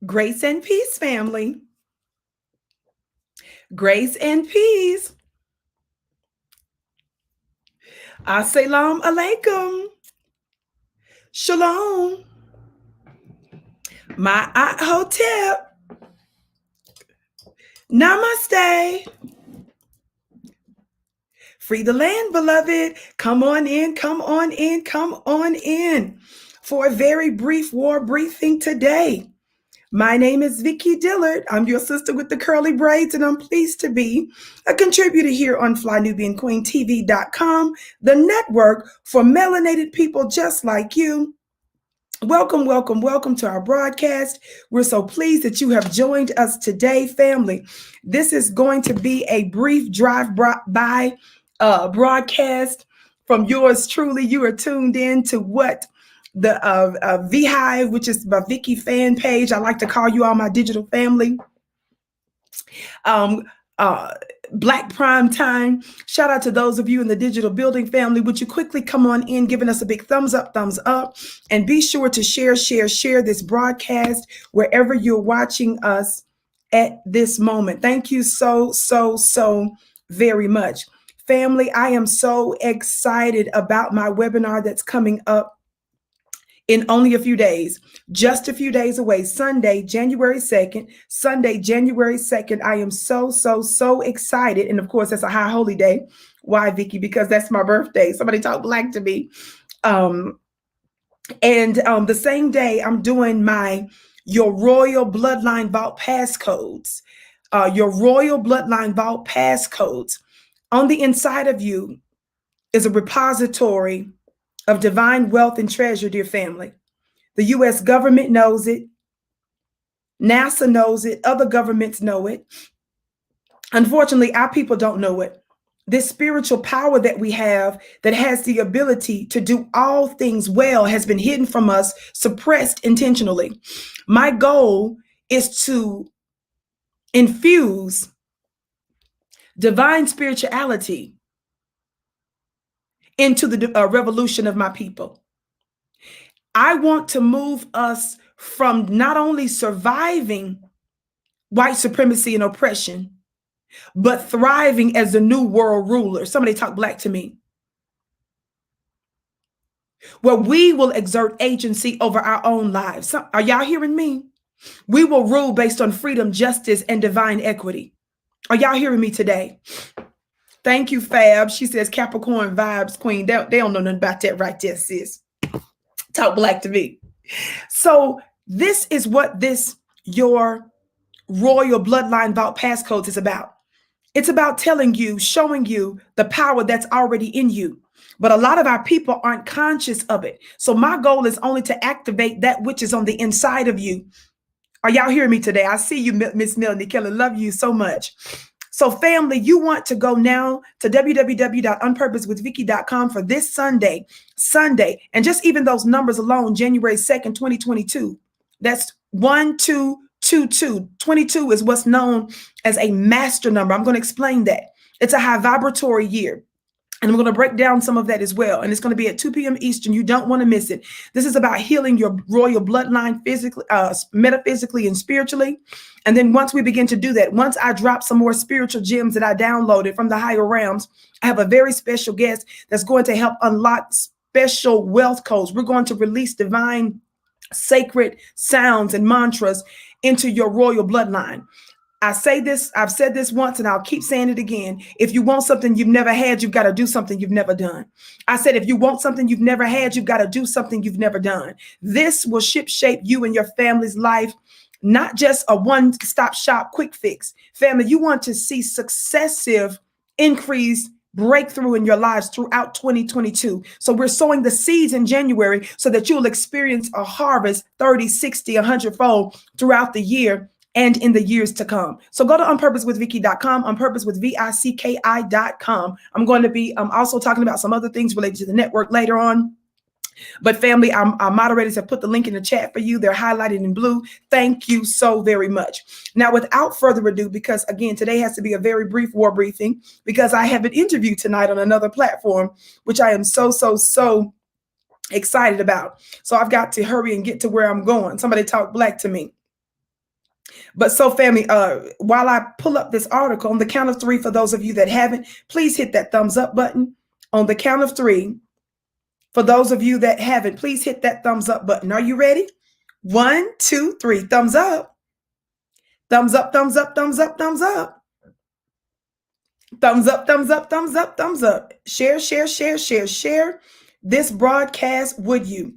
Grace and peace, family. Grace and peace. Assalamu alaikum. Shalom. My hotel. Namaste. Free the land, beloved. Come on in, come on in, come on in for a very brief war briefing today. My name is Vicki Dillard. I'm your sister with the curly braids, and I'm pleased to be a contributor here on FlyNubianQueenTV.com, the network for melanated people just like you. Welcome, welcome, welcome to our broadcast. We're so pleased that you have joined us today, family. This is going to be a brief drive-by broadcast from yours truly. You are tuned in to what the VHive, which is my Vicki fan page. I like to call you all my digital family. Black Prime Time. Shout out to those of you in the digital building family. Would you quickly come on in, giving us a big thumbs up, and be sure to share this broadcast wherever you're watching us at this moment. Thank you so very much. Family, I am so excited about my webinar that's coming up in only a few days, just a few days away, Sunday, January 2nd. I am so excited. And of course, that's a high holy day. Why, Vicki? Because that's my birthday. Somebody talk black to me. The same day, I'm doing your Royal Bloodline Vault passcodes. Your Royal Bloodline Vault passcodes. On the inside of you is a repository of divine wealth and treasure, dear family. The U.S. government knows it. NASA knows it. Other governments know it. Unfortunately, our people don't know it. This spiritual power that we have that has the ability to do all things well has been hidden from us, suppressed intentionally. My goal is to infuse divine spirituality into the revolution of my people. I want to move us from not only surviving white supremacy and oppression, but thriving as the new world ruler. Somebody talk black to me. Where we will exert agency over our own lives. Are y'all hearing me? We will rule based on freedom, justice, and divine equity. Are y'all hearing me today? Thank you, Fab. She says Capricorn vibes, Queen. They don't know nothing about that right there, sis. Talk black to me. So this is what your Royal Bloodline Vault passcodes is about. It's about telling you, showing you the power that's already in you. But a lot of our people aren't conscious of it. So my goal is only to activate that which is on the inside of you. Are y'all hearing me today? I see you, Miss Melanie Keller. Love you so much. So family, you want to go now to www.unpurposewithvicky.com for this Sunday. And just even those numbers alone, January 2nd, 2022. That's 1222. 22 is what's known as a master number. I'm going to explain that. It's a high vibratory year. And I'm going to break down some of that as well. And it's going to be at 2 p.m. Eastern. You don't want to miss it. This is about healing your royal bloodline physically, metaphysically, and spiritually. And then once we begin to do that, once I drop some more spiritual gems that I downloaded from the higher realms, I have a very special guest that's going to help unlock special wealth codes. We're going to release divine, sacred sounds and mantras into your royal bloodline. I've said this once and I'll keep saying it again. If you want something you've never had, you've got to do something you've never done. I said, if you want something you've never had, you've got to do something you've never done. This will shape you and your family's life, not just a one-stop shop quick fix. Family, you want to see successive increase breakthrough in your lives throughout 2022. So we're sowing the seeds in January so that you'll experience a harvest 30, 60, 100-fold throughout the year and in the years to come. So go to unpurposewithvicky.com, unpurposewithvicki.com. I'm going to be also talking about some other things related to the network later on. But family, our moderators have put the link in the chat for you. They're highlighted in blue. Thank you so very much. Now, without further ado, because again, today has to be a very brief war briefing because I have an interview tonight on another platform, which I am so excited about. So I've got to hurry and get to where I'm going. Somebody talk black to me. But so family, while I pull up this article, on the count of three, for those of you that haven't, please hit that thumbs up button. On the count of three, for those of you that haven't, please hit that thumbs up button. Are you ready? 1, 2, 3. Thumbs up. Thumbs up, thumbs up, thumbs up, thumbs up. Thumbs up, thumbs up, thumbs up, thumbs up. Share, share, share, share, share this broadcast, would you?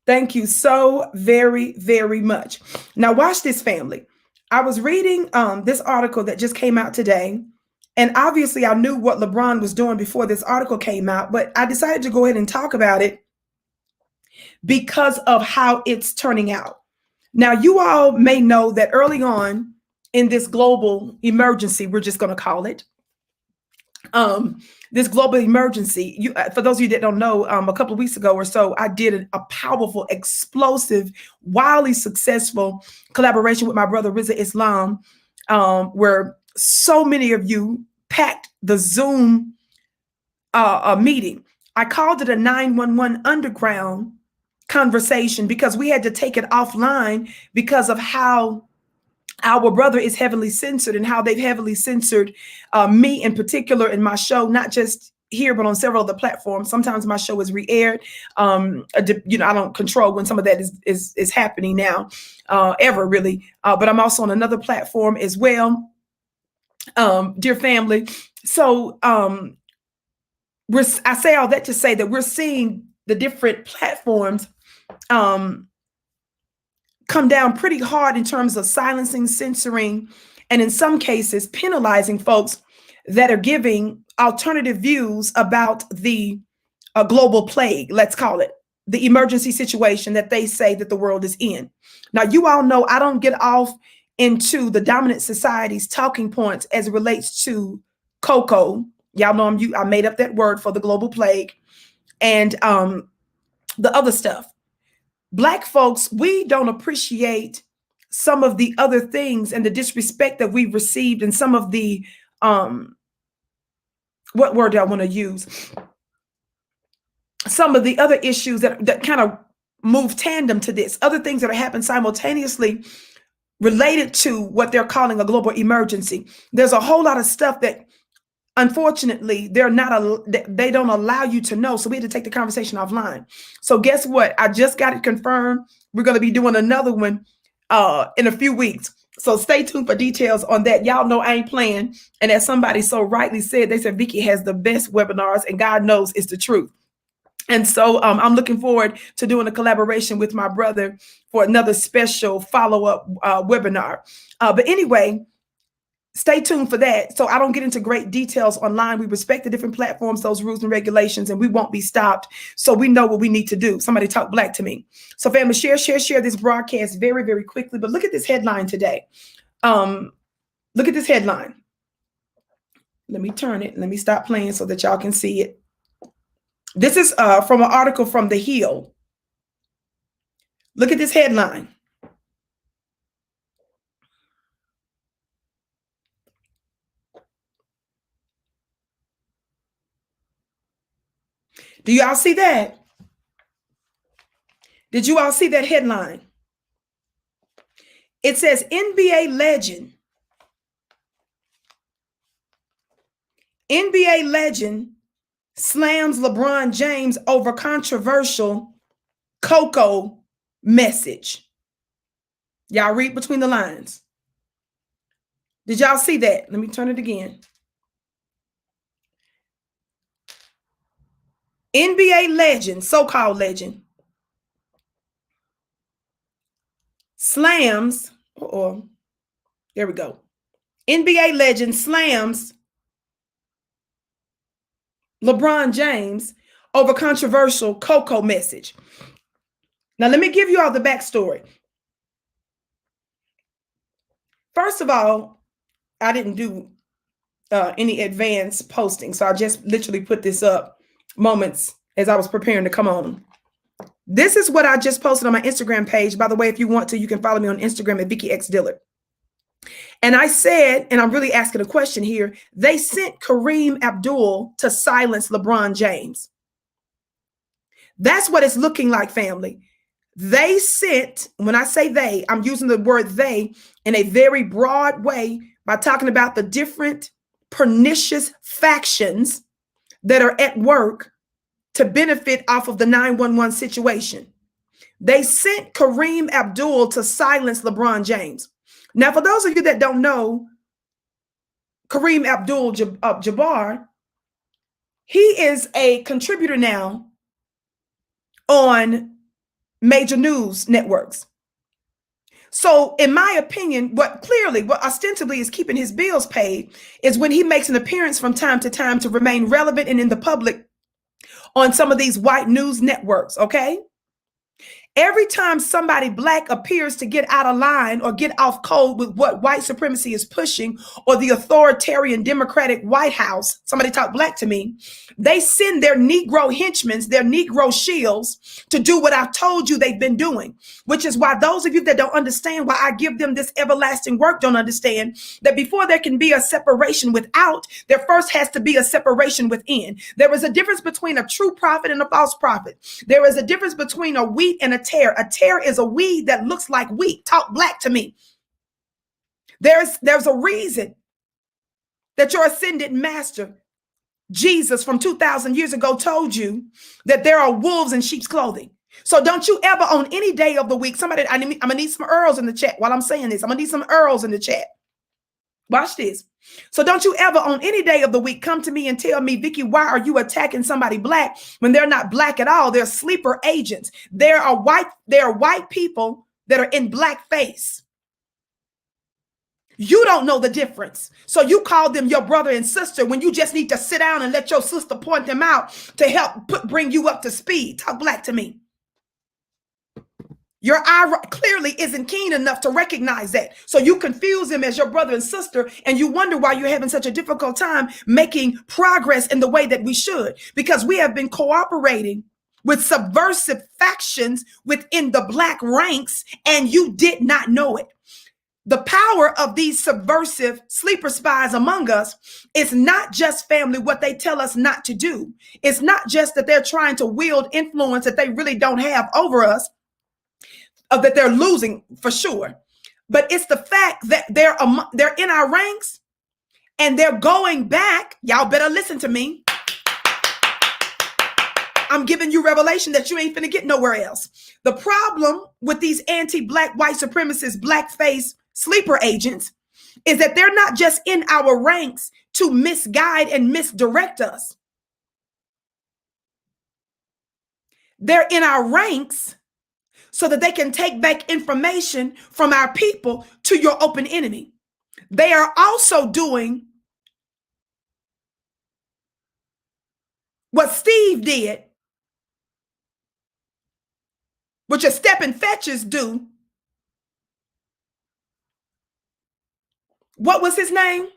Thank you so very, very much. Now watch this, family. I was reading this article that just came out today. And obviously I knew what LeBron was doing before this article came out, but I decided to go ahead and talk about it because of how it's turning out. Now, you all may know that early on in this global emergency, we're just going to call it, this global emergency, for those of you that don't know, a couple of weeks ago or so, I did a powerful, explosive, wildly successful collaboration with my brother Rizza Islam, where so many of you packed the Zoom meeting. I called it a 911 underground conversation because we had to take it offline because of how our brother is heavily censored and how they've heavily censored me in particular in my show, not just here, but on several other platforms. Sometimes my show is re-aired. I don't control when some of that is happening now, ever really. But I'm also on another platform as well, dear family. So I say all that to say that we're seeing the different platforms come down pretty hard in terms of silencing, censoring, and in some cases penalizing folks that are giving alternative views about the global plague, let's call it, the emergency situation that they say that the world is in. Now, you all know I don't get off into the dominant society's talking points as it relates to cocoa. Y'all know I made up that word for the global plague and the other stuff. Black folks, we don't appreciate some of the other things and the disrespect that we've received and some of the, what word do I want to use? Some of the other issues that kind of move tandem to this, other things that are happening simultaneously related to what they're calling a global emergency. There's a whole lot of stuff that unfortunately, they don't allow you to know. So we had to take the conversation offline. So guess what? I just got it confirmed. We're going to be doing another one in a few weeks. So stay tuned for details on that. Y'all know I ain't playing. And as somebody so rightly said, they said Vicki has the best webinars and God knows it's the truth. And so I'm looking forward to doing a collaboration with my brother for another special follow-up webinar. But anyway, stay tuned for that. So I don't get into great details online. We respect the different platforms, those rules and regulations, and we won't be stopped. So we know what we need to do. Somebody talk black to me. So family, share this broadcast very, very quickly. But look at this headline today. Look at this headline. Let me turn it. Let me stop playing so that y'all can see it. This is from an article from The Hill. Look at this headline. Do y'all see that? Did you all see that headline? It says NBA legend slams LeBron James over controversial cocoa message. Y'all read between the lines. Did y'all see that? Let me turn it again. NBA legend, so-called legend, slams, there we go. NBA legend slams LeBron James over controversial cocoa message. Now, let me give you all the backstory. First of all, I didn't do any advanced posting, so I just literally put this up moments as I was preparing to come on. This is what I just posted on my Instagram page. By the way, if you want to, you can follow me on Instagram at Vicki X Dillard. And I said, and I'm really asking a question here, they sent Kareem Abdul to silence LeBron James. That's what it's looking like, family. They sent, when I say they, I'm using the word they in a very broad way by talking about the different pernicious factions that are at work to benefit off of the 911 situation. They sent Kareem Abdul to silence LeBron James. Now, for those of you that don't know, Kareem Abdul-Jabbar, he is a contributor now on major news networks. So in my opinion, what ostensibly is keeping his bills paid is when he makes an appearance from time to time to remain relevant and in the public on some of these white news networks, okay? Every time somebody black appears to get out of line or get off code with what white supremacy is pushing or the authoritarian Democratic White House, somebody talk black to me, they send their Negro henchmen, their Negro shields to do what I've told you they've been doing, which is why those of you that don't understand why I give them this everlasting work don't understand that before there can be a separation without, there first has to be a separation within. There is a difference between a true prophet and a false prophet. There is a difference between a wheat and a tear. A tear is a weed that looks like wheat. Talk black to me. There's a reason that your ascended master, Jesus from 2,000 years ago, told you that there are wolves in sheep's clothing. So don't you ever on any day of the week, I'm gonna need some earls in the chat while I'm saying this. I'm gonna need some earls in the chat. Watch this. So don't you ever on any day of the week come to me and tell me, Vicki, why are you attacking somebody black when they're not black at all? They're sleeper agents. There are white people that are in blackface. You don't know the difference. So you call them your brother and sister when you just need to sit down and let your sister point them out to help bring you up to speed. Talk black to me. Your eye clearly isn't keen enough to recognize that. So you confuse them as your brother and sister, and you wonder why you're having such a difficult time making progress in the way that we should, because we have been cooperating with subversive factions within the black ranks, and you did not know it. The power of these subversive sleeper spies among us is not just, family, what they tell us not to do. It's not just that they're trying to wield influence that they really don't have over us, that they're losing for sure, but it's the fact that they're in our ranks and they're going back. Y'all better listen to me. I'm giving you revelation that you ain't finna get nowhere else. The problem with these anti-black white supremacist blackface sleeper agents is that they're not just in our ranks to misguide and misdirect us. They're in our ranks so that they can take back information from our people to your open enemy. They are also doing what Steve did, which a stepping fetches do. What was his name?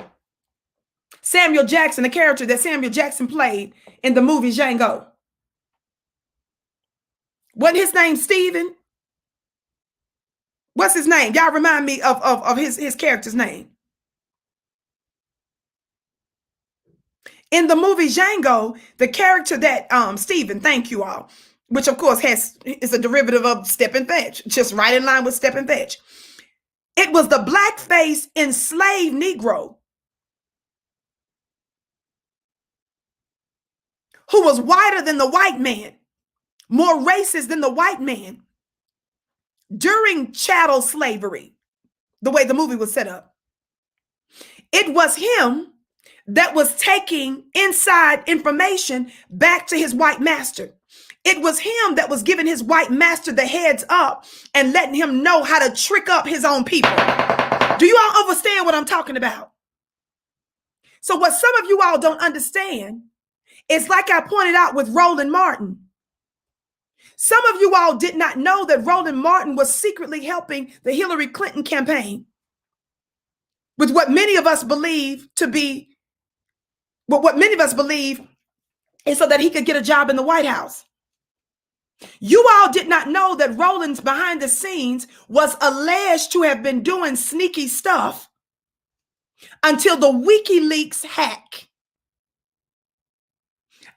Samuel Jackson, the character that Samuel Jackson played in the movie Django. Wasn't his name Steven? What's his name? Y'all remind me of his character's name. In the movie Django, the character that Steven, thank you all, which of course is a derivative of Step and Fetch, just right in line with Step and Fetch. It was the blackface enslaved Negro who was whiter than the white man, more racist than the white man during chattel slavery, the way the movie was set up. It was him that was taking inside information back to his white master. It was him that was giving his white master the heads up and letting him know how to trick up his own people. Do you all understand what I'm talking about? So what some of you all don't understand is, like I pointed out with Roland Martin, some of you all did not know that Roland Martin was secretly helping the Hillary Clinton campaign with what many of us believe to be, what many of us believe is so that he could get a job in the White House. You all did not know that Roland's behind the scenes was alleged to have been doing sneaky stuff until the WikiLeaks hack.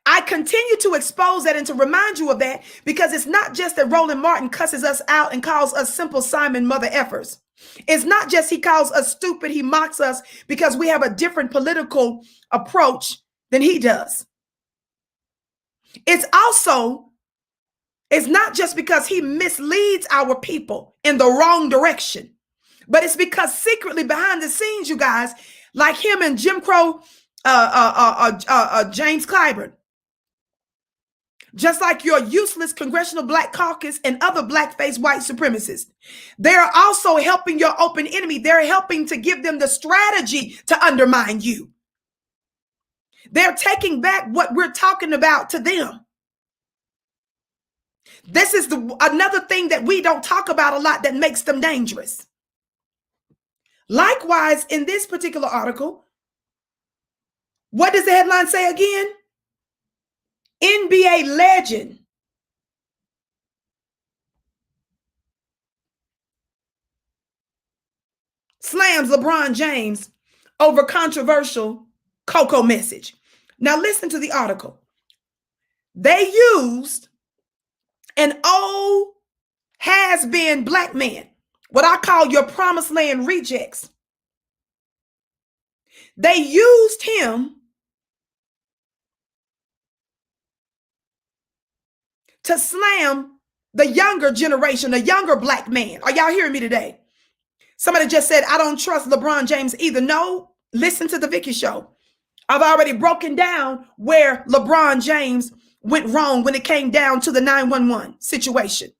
I continue to expose that and to remind you of that because it's not just that Roland Martin cusses us out and calls us simple Simon mother effers. It's not just he calls us stupid, he mocks us because we have a different political approach than he does. It's not just because he misleads our people in the wrong direction, but it's because secretly behind the scenes, you guys, like him and Jim Crow, James Clyburn, just like your useless Congressional Black Caucus and other black-faced white supremacists, they're also helping your open enemy. They're helping to give them the strategy to undermine you. They're taking back what we're talking about to them. This is another thing that we don't talk about a lot that makes them dangerous. Likewise, in this particular article, what does the headline say again? NBA legend slams LeBron James over controversial Coco message. Now listen to the article. They used an old has-been black man, what I call your promised land rejects. They used him to slam the younger generation, a younger black man. Are y'all hearing me today? Somebody just said, I don't trust LeBron James either. No, listen to the Vicki show. I've already broken down where LeBron James went wrong when it came down to the 911 situation.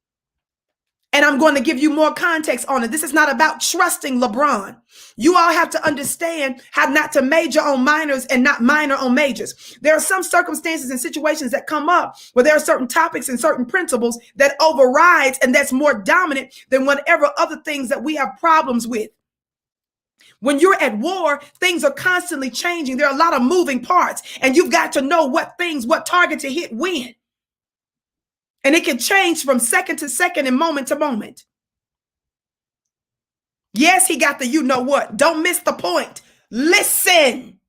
And I'm going to give you more context on it. This is not about trusting LeBron. You all have to understand how not to major on minors and not minor on majors. There are some circumstances and situations that come up where there are certain topics and certain principles that overrides and that's more dominant than whatever other things that we have problems with. When you're at war, things are constantly changing. There are a lot of moving parts, and you've got to know what target to hit when. And it can change from second to second and moment to moment. Yes, he got the you know what. Don't miss the point. Listen.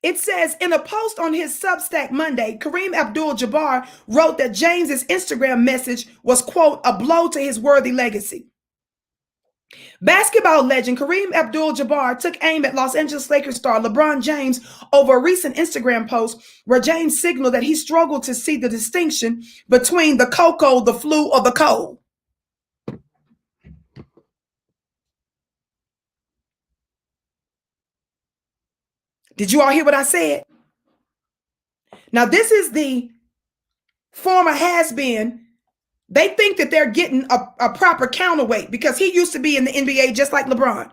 It says in a post on his Substack Monday, Kareem Abdul-Jabbar wrote that James's Instagram message was, quote, a blow to his worthy legacy. Basketball legend Kareem Abdul-Jabbar took aim at Los Angeles Lakers star LeBron James over a recent Instagram post where James signaled that he struggled to see the distinction between the cocoa, the flu, or the cold. Did you all hear what I said? Now, this is the former has-been. They think that they're getting a proper counterweight because he used to be in the NBA just like LeBron.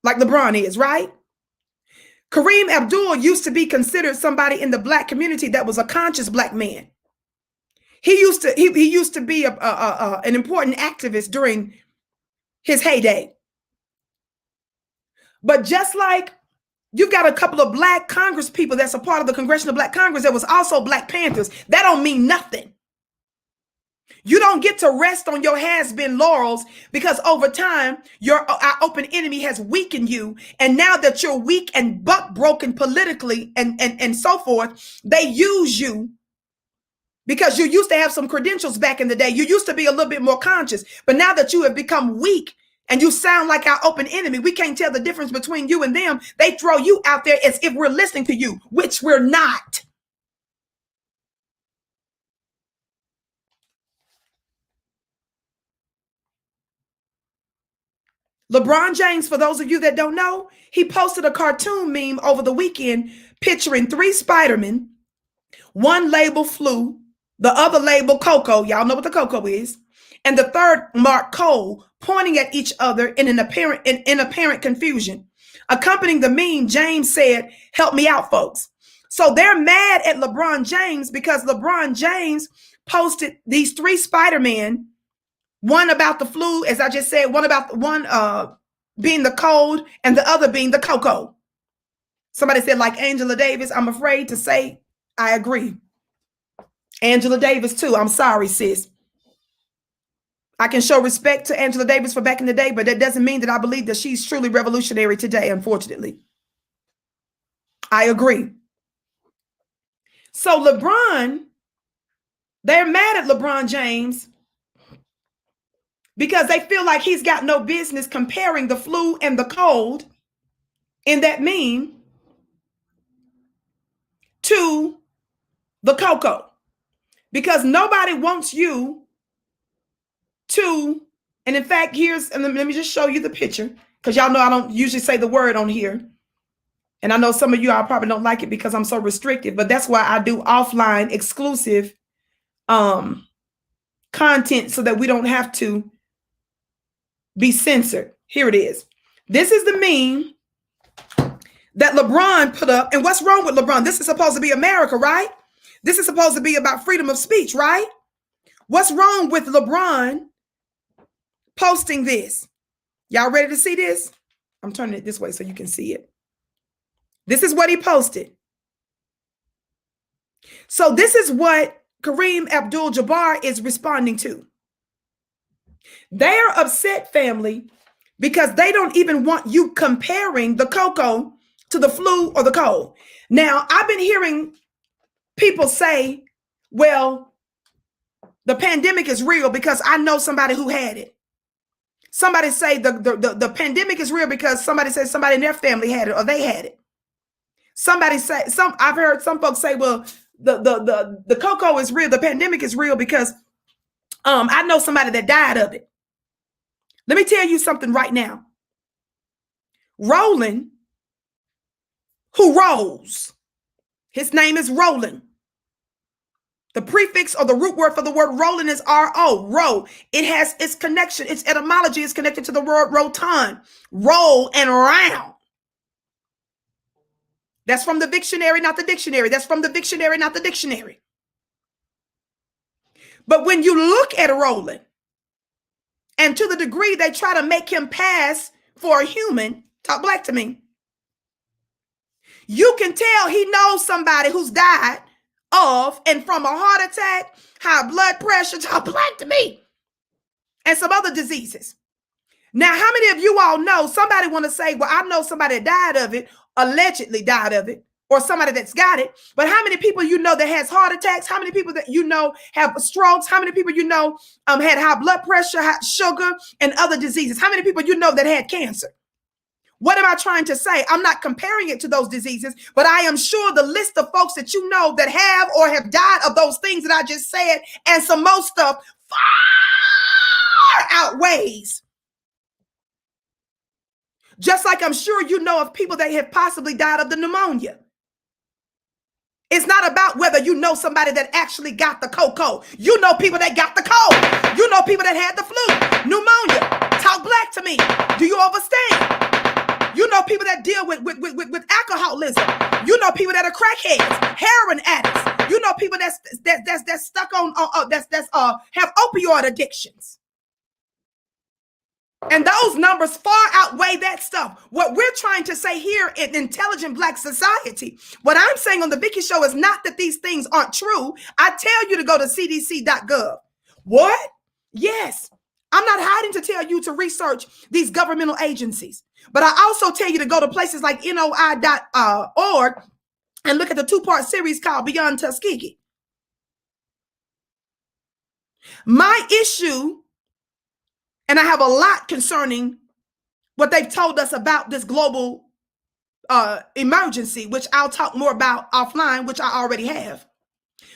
Like LeBron is, right? Kareem Abdul used to be considered somebody in the black community that was a conscious black man. He used to be an important activist during his heyday. But just like you've got a couple of black Congress people that's a part of the Congressional Black Congress that was also Black Panthers, that don't mean nothing. You don't get to rest on your has-been laurels because over time, our open enemy has weakened you. And now that you're weak and buck-broken politically and so forth, they use you because you used to have some credentials back in the day. You used to be a little bit more conscious. But now that you have become weak and you sound like our open enemy, we can't tell the difference between you and them. They throw you out there as if we're listening to you, which we're not. LeBron James, for those of you that don't know, he posted a cartoon meme over the weekend picturing 3 Spider-Men, one labeled flu, the other labeled cocoa, y'all know what the cocoa is, and the third marked cold, pointing at each other in apparent confusion. Accompanying the meme, James said, "Help me out, folks." So they're mad at LeBron James because LeBron James posted these 3 Spider-Men, one about the flu, as I just said, one being the cold and the other being the cocoa. Somebody said like Angela Davis. I'm afraid to say I agree. Angela Davis too. I'm sorry, sis. I can show respect to Angela Davis for back in the day, but that doesn't mean that I believe that she's truly revolutionary today, unfortunately. I agree. So LeBron, they're mad at LeBron James because they feel like he's got no business comparing the flu and the cold in that meme to the cocoa. Because nobody wants you to, and in fact, and let me just show you the picture, because y'all know I don't usually say the word on here. And I know some of you, I probably don't like it because I'm so restricted, but that's why I do offline exclusive content so that we don't have to be censored. Here it is. This is the meme that LeBron put up. And what's wrong with LeBron? This is supposed to be America, right? This is supposed to be about freedom of speech, right? What's wrong with LeBron posting this? Y'all ready to see this? I'm turning it this way so you can see it. This is what he posted. So this is what Kareem Abdul-Jabbar is responding to. They are upset, family, because they don't even want you comparing the cocoa to the flu or the cold. Now, I've been hearing people say, well, the pandemic is real because I know somebody who had it. Somebody say the pandemic is real because somebody said somebody in their family had it or they had it. Somebody say, I've heard some folks say, well, the cocoa is real, the pandemic is real because I know somebody that died of it. Let me tell you something right now. Roland, who rolls, his name is Roland. The prefix or the root word for the word rolling is R-O, roll. It has its connection, its etymology is connected to the word rotund, roll and round. That's from the dictionary, not the dictionary. That's from the dictionary, not the dictionary. But when you look at Roland, and to the degree they try to make him pass for a human, talk black to me, you can tell he knows somebody who's died of and from a heart attack, high blood pressure, talk black to me, and some other diseases. Now, how many of you all know somebody want to say, well, I know somebody that died of it, allegedly died of it, or somebody that's got it, but how many people you know that has heart attacks? How many people that you know have strokes? How many people you know had high blood pressure, high sugar, and other diseases? How many people you know that had cancer? What am I trying to say? I'm not comparing it to those diseases, but I am sure the list of folks that you know that have or have died of those things that I just said and some more stuff far outweighs. Just like I'm sure you know of people that have possibly died of the pneumonia. It's not about whether you know somebody that actually got the cocoa. You know people that got the cold. You know people that had the flu, pneumonia. Talk black to me. Do you understand? You know people that deal with alcoholism. You know people that are crackheads, heroin addicts. You know people that's stuck on have opioid addictions. And those numbers far outweigh that stuff. What we're trying to say here in Intelligent Black Society, what I'm saying on the Vicki Show is not that these things aren't true. I tell you to go to cdc.gov. What? Yes. I'm not hiding to tell you to research these governmental agencies. But I also tell you to go to places like noi.org and look at the 2-part series called Beyond Tuskegee. My issue, and I have a lot concerning what they've told us about this global emergency, which I'll talk more about offline, which I already have.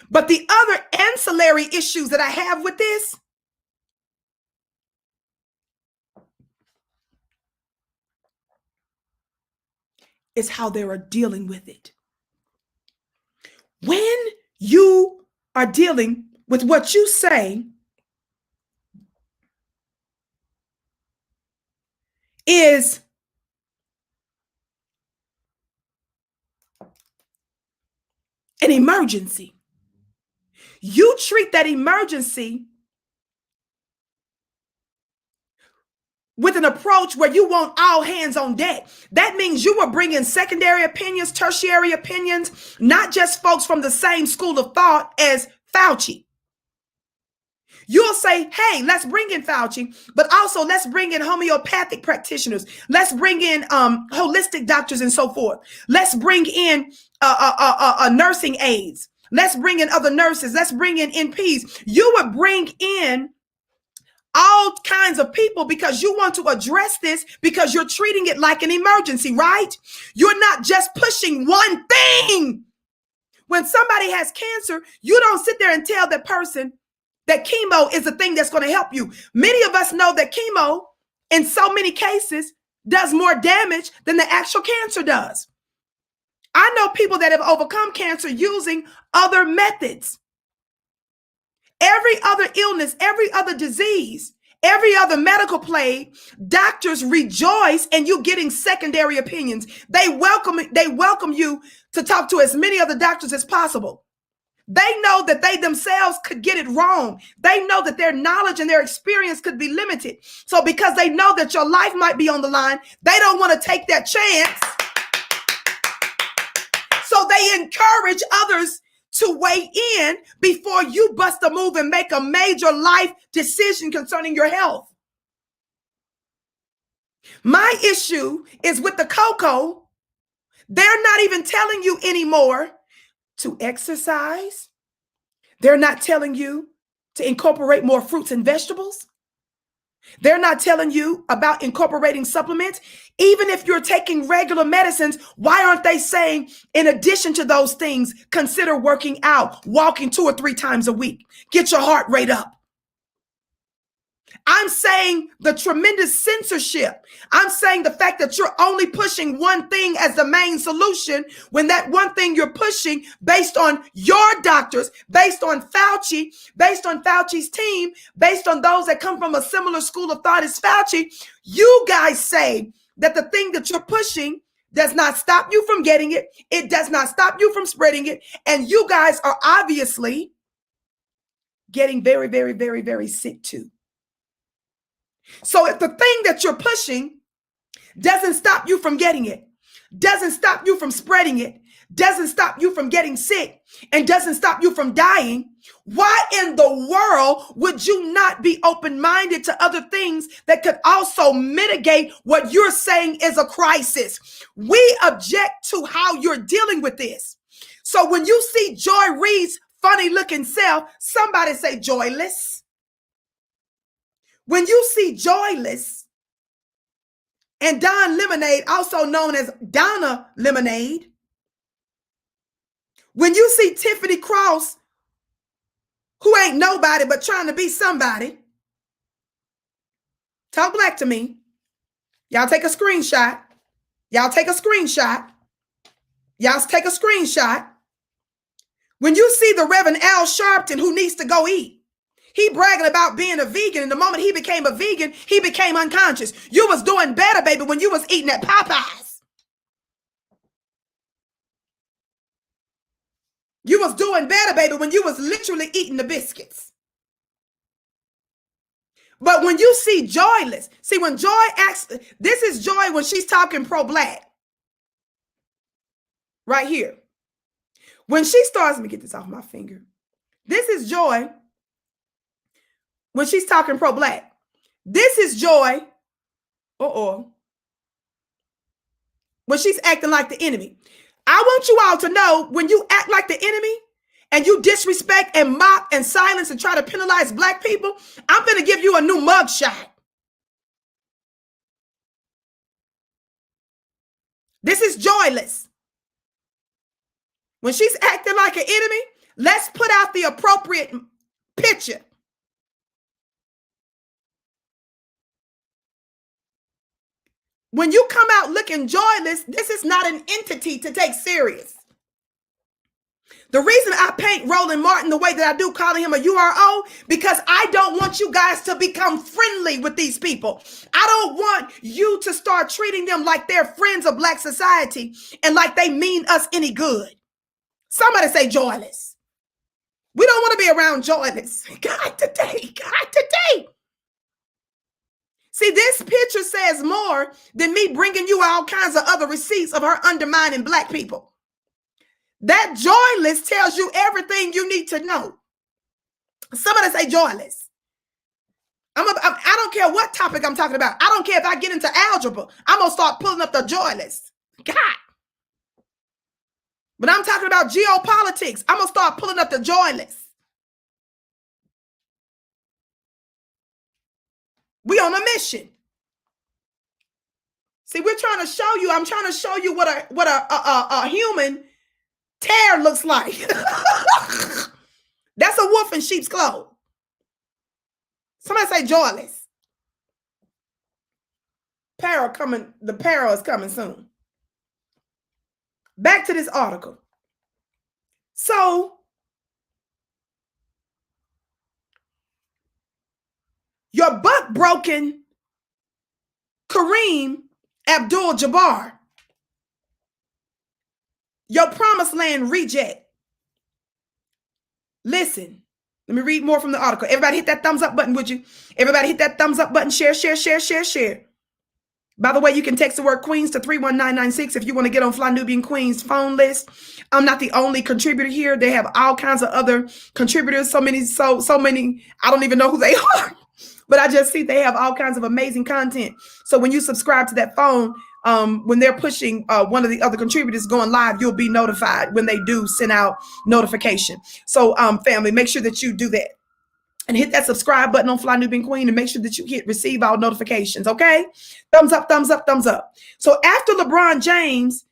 But the other ancillary issues that I have with this is how they are dealing with it. When you are dealing with what you say is an emergency, you treat that emergency with an approach where you want all hands on deck. That means you were bringing secondary opinions, tertiary opinions, not just folks from the same school of thought as Fauci. You'll say, hey, let's bring in Fauci, but also let's bring in homeopathic practitioners. Let's bring in holistic doctors and so forth. Let's bring in nursing aides. Let's bring in other nurses. Let's bring in NPs. You would bring in all kinds of people because you want to address this because you're treating it like an emergency, right? You're not just pushing one thing. When somebody has cancer, you don't sit there and tell that person that chemo is the thing that's going to help you. Many of us know that chemo, in so many cases, does more damage than the actual cancer does. I know people that have overcome cancer using other methods. Every other illness, every other disease, every other medical plague, doctors rejoice in you getting secondary opinions. They welcome you to talk to as many other doctors as possible. They know that they themselves could get it wrong. They know that their knowledge and their experience could be limited. So because they know that your life might be on the line, they don't want to take that chance. So they encourage others to weigh in before you bust a move and make a major life decision concerning your health. My issue is with the cocoa. They're not even telling you anymore to exercise. They're not telling you to incorporate more fruits and vegetables. They're not telling you about incorporating supplements. Even if you're taking regular medicines, why aren't they saying, in addition to those things, consider working out, walking 2 or 3 times a week, get your heart rate up? I'm saying the tremendous censorship. I'm saying the fact that you're only pushing one thing as the main solution when that one thing you're pushing based on your doctors, based on Fauci, based on Fauci's team, based on those that come from a similar school of thought as Fauci, you guys say that the thing that you're pushing does not stop you from getting it. It does not stop you from spreading it. And you guys are obviously getting very, very, very, very sick too. So if the thing that you're pushing doesn't stop you from getting it, doesn't stop you from spreading it, doesn't stop you from getting sick, and doesn't stop you from dying, why in the world would you not be open-minded to other things that could also mitigate what you're saying is a crisis? We object to how you're dealing with this. So when you see Joy Reid's funny looking self, somebody say joyless. When you see Joyless and Don Lemonade, also known as Donna Lemonade, when you see Tiffany Cross, who ain't nobody but trying to be somebody, talk black to me. Y'all take a screenshot. Y'all take a screenshot. Y'all take a screenshot. When you see the Reverend Al Sharpton, who needs to go eat, he bragging about being a vegan, and the moment he became a vegan, he became unconscious. You was doing better, baby, when you was eating at Popeyes. You was doing better, baby, when you was literally eating the biscuits. But when you see Joyless, see when Joy acts, this is Joy when she's talking pro-black. Right here. When she starts, let me get this off my finger. This is Joy when she's talking pro-black. This is Joy, when she's acting like the enemy. I want you all to know, when you act like the enemy and you disrespect and mock and silence and try to penalize black people, I'm going to give you a new mugshot. This is Joyless. When she's acting like an enemy, let's put out the appropriate picture. When you come out looking joyless, this is not an entity to take serious. The reason I paint Roland Martin the way that I do, calling him a URO, because I don't want you guys to become friendly with these people. I don't want you to start treating them like they're friends of black society and like they mean us any good. Somebody say joyless. We don't want to be around joyless. God today, God today. See, this picture says more than me bringing you all kinds of other receipts of her undermining black people. That joyless tells you everything you need to know. Somebody say joyless. I don't care what topic I'm talking about. I don't care if I get into algebra. I'm going to start pulling up the joy list. God. But I'm talking about geopolitics. I'm going to start pulling up the joy list. We on a mission. See, we're trying to show you. I'm trying to show you what a human tear looks like. That's a wolf in sheep's clothes. Somebody say joyless. Peril coming. The peril is coming soon. Back to this article. So, your butt broken Kareem Abdul-Jabbar, your promised land reject. Listen, let me read more from the article. Everybody hit that thumbs up button, would you? Everybody hit that thumbs up button. Share, share, share, share, share. By the way, you can text the word Queens to 31996 if you want to get on Fly Nubian Queens phone list. I'm not the only contributor here. They have all kinds of other contributors. So many. I don't even know who they are. But I just see they have all kinds of amazing content. So when you subscribe to that phone, when they're pushing one of the other contributors going live, you'll be notified when they do send out notification. So family, make sure that you do that. And hit that subscribe button on Fly Nubian Queen and make sure that you hit receive all notifications, okay? Thumbs up, thumbs up, thumbs up. So after LeBron James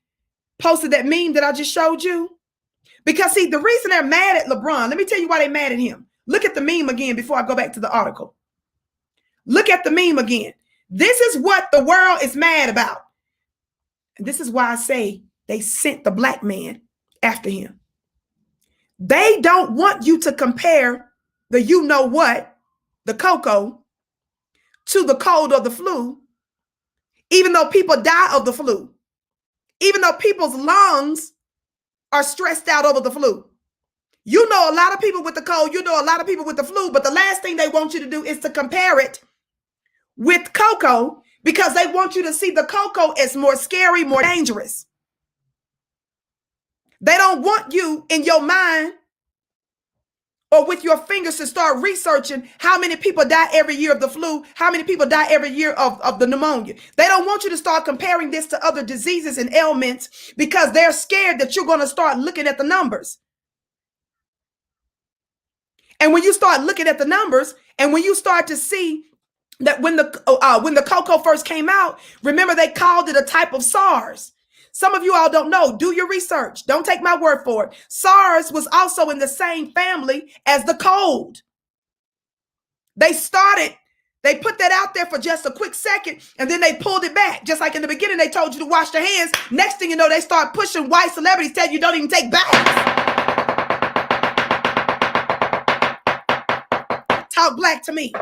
posted that meme that I just showed you, because see, the reason they're mad at LeBron, let me tell you why they're mad at him. Look at the meme again before I go back to the article. Look at the meme again. This is what the world is mad about. And this is why I say they sent the black man after him. They don't want you to compare the you know what, the cocoa, to the cold or the flu, even though people die of the flu, even though people's lungs are stressed out over the flu. You know a lot of people with the cold, you know a lot of people with the flu, but the last thing they want you to do is to compare it with cocoa because they want you to see the cocoa as more scary, more dangerous. They don't want you in your mind or with your fingers to start researching how many people die every year of the flu, how many people die every year of the pneumonia. They don't want you to start comparing this to other diseases and ailments because they're scared that you're going to start looking at the numbers. And when you start looking at the numbers and when you start to see that when the cocoa first came out, remember they called it a type of SARS. Some of you all don't know. Do your research. Don't take my word for it. SARS was also in the same family as the cold. They put that out there for just a quick second, and then they pulled it back. Just like in the beginning, they told you to wash your hands. Next thing you know, they start pushing white celebrities, tell you don't even take baths. Talk black to me.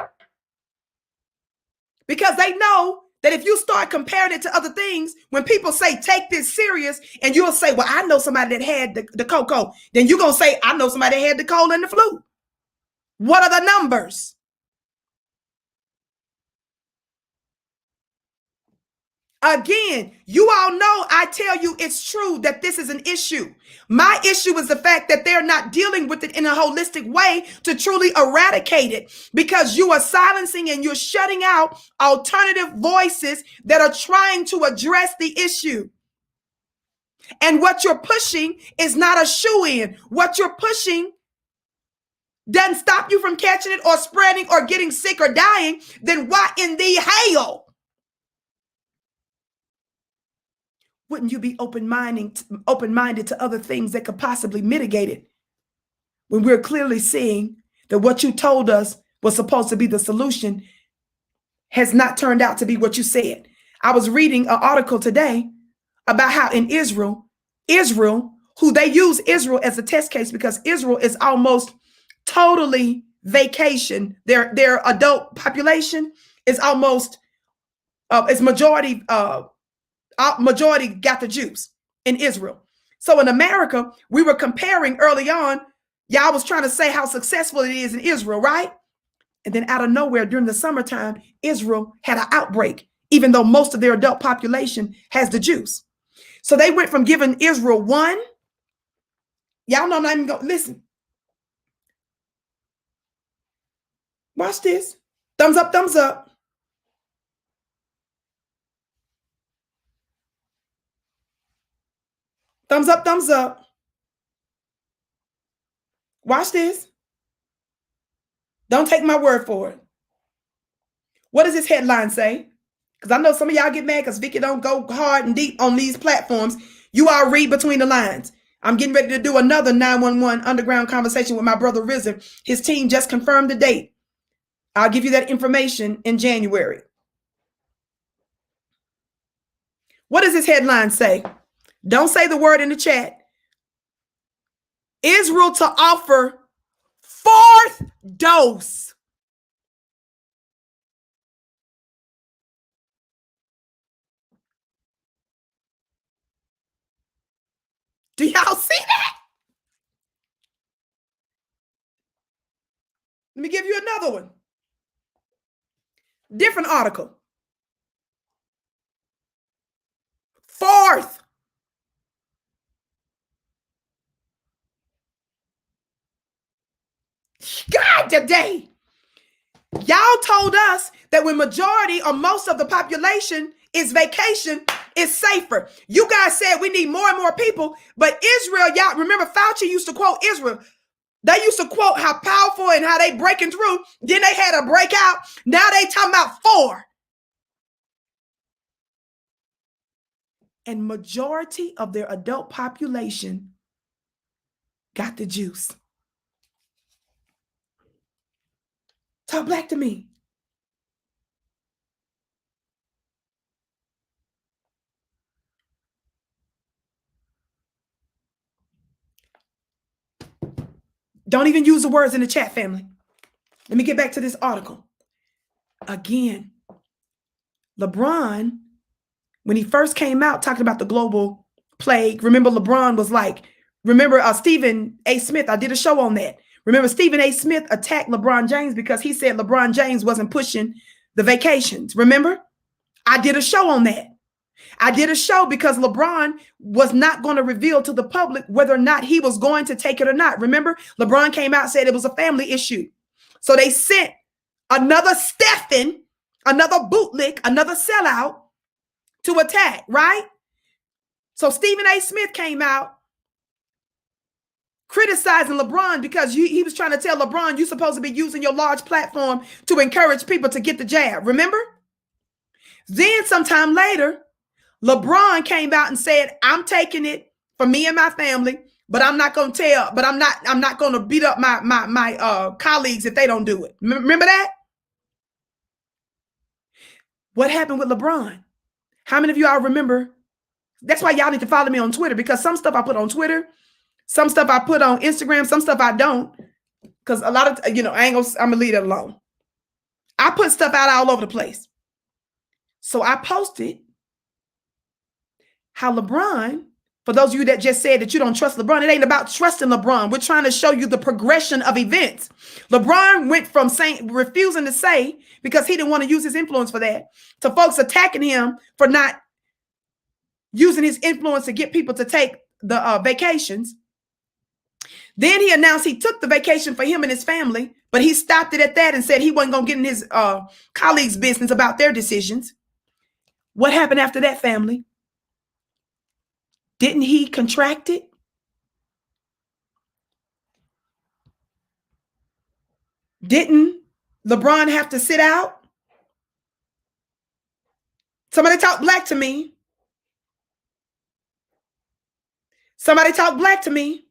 Because they know that if you start comparing it to other things, when people say, take this serious, and you'll say, well, I know somebody that had the cocoa, then you're going to say, I know somebody that had the cold and the flu. What are the numbers? Again, you all know I tell you it's true that this is an issue. My issue is the fact that they're not dealing with it in a holistic way to truly eradicate it because you are silencing and you're shutting out alternative voices that are trying to address the issue. And what you're pushing is not a shoo-in. What you're pushing doesn't stop you from catching it or spreading or getting sick or dying. Then why in the hell wouldn't you be open-minded to other things that could possibly mitigate it when we're clearly seeing that what you told us was supposed to be the solution has not turned out to be what you said? I was reading an article today about how in Israel, who they use Israel as a test case because Israel is almost totally vacation. Their adult population is almost, it's majority got the Jews in Israel. So in America, we were comparing early on. Y'all was trying to say how successful it is in Israel, right? And then out of nowhere during the summertime, Israel had an outbreak, even though most of their adult population has the Jews. So they went from giving Israel one. Y'all know I'm not even going, listen. Watch this. Thumbs up, thumbs up. Thumbs up, thumbs up. Watch this. Don't take my word for it. What does this headline say? Because I know some of y'all get mad because Vicki don't go hard and deep on these platforms. You all read between the lines. I'm getting ready to do another 911 underground conversation with my brother Rizzer. His team just confirmed the date. I'll give you that information in January. What does this headline say? Don't say the word in the chat. Israel to offer fourth dose. Do y'all see that? Let me give you another one. Different article. Fourth. God, today. Y'all told us that when majority or most of the population is vacation, it's safer. You guys said we need more and more people, but Israel, y'all remember Fauci used to quote Israel. They used to quote how powerful and how they breaking through. Then they had a breakout. Now they talking about 4. And majority of their adult population got the juice. Talk black to me. Don't even use the words in the chat, family. Let me get back to this article. Again, LeBron, when he first came out talking about the global plague, remember LeBron was like, remember Stephen A. Smith, I did a show on that. Remember Stephen A. Smith attacked LeBron James because he said LeBron James wasn't pushing the vacations. Remember? I did a show on that. I did a show because LeBron was not going to reveal to the public whether or not he was going to take it or not. Remember, LeBron came out and said it was a family issue. So they sent another Stephen, another bootlick, another sellout to attack, right? So Stephen A. Smith came out criticizing LeBron because he was trying to tell LeBron you're supposed to be using your large platform to encourage people to get the jab. Remember? Then sometime later, LeBron came out and said, I'm taking it for me and my family, but I'm not going to tell, but I'm not going to beat up my colleagues if they don't do it. Remember that? What happened with LeBron? How many of you all remember? That's why y'all need to follow me on Twitter, because some stuff I put on Twitter, some stuff I put on Instagram, some stuff I don't, because a lot of, I'm going to leave it alone. I put stuff out all over the place. So I posted how LeBron, for those of you that just said that you don't trust LeBron, it ain't about trusting LeBron. We're trying to show you the progression of events. LeBron went from refusing to say, because he didn't want to use his influence for that, to folks attacking him for not using his influence to get people to take the vacations. Then he announced he took the vacation for him and his family, but he stopped it at that and said he wasn't going to get in his colleagues' business about their decisions. What happened after that, family? Didn't he contract it? Didn't LeBron have to sit out? Somebody talk black to me. Somebody talk black to me.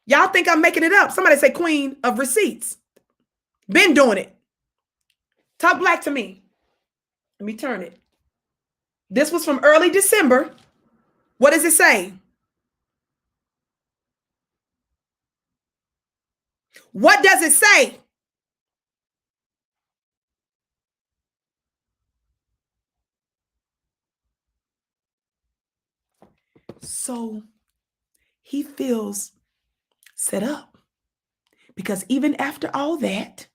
Y'all think I'm making it up. Somebody say queen of receipts. Been doing it. Talk black to me. Let me turn it. This was from early December. What does it say? What does it say? So he feels set up, because even after all that,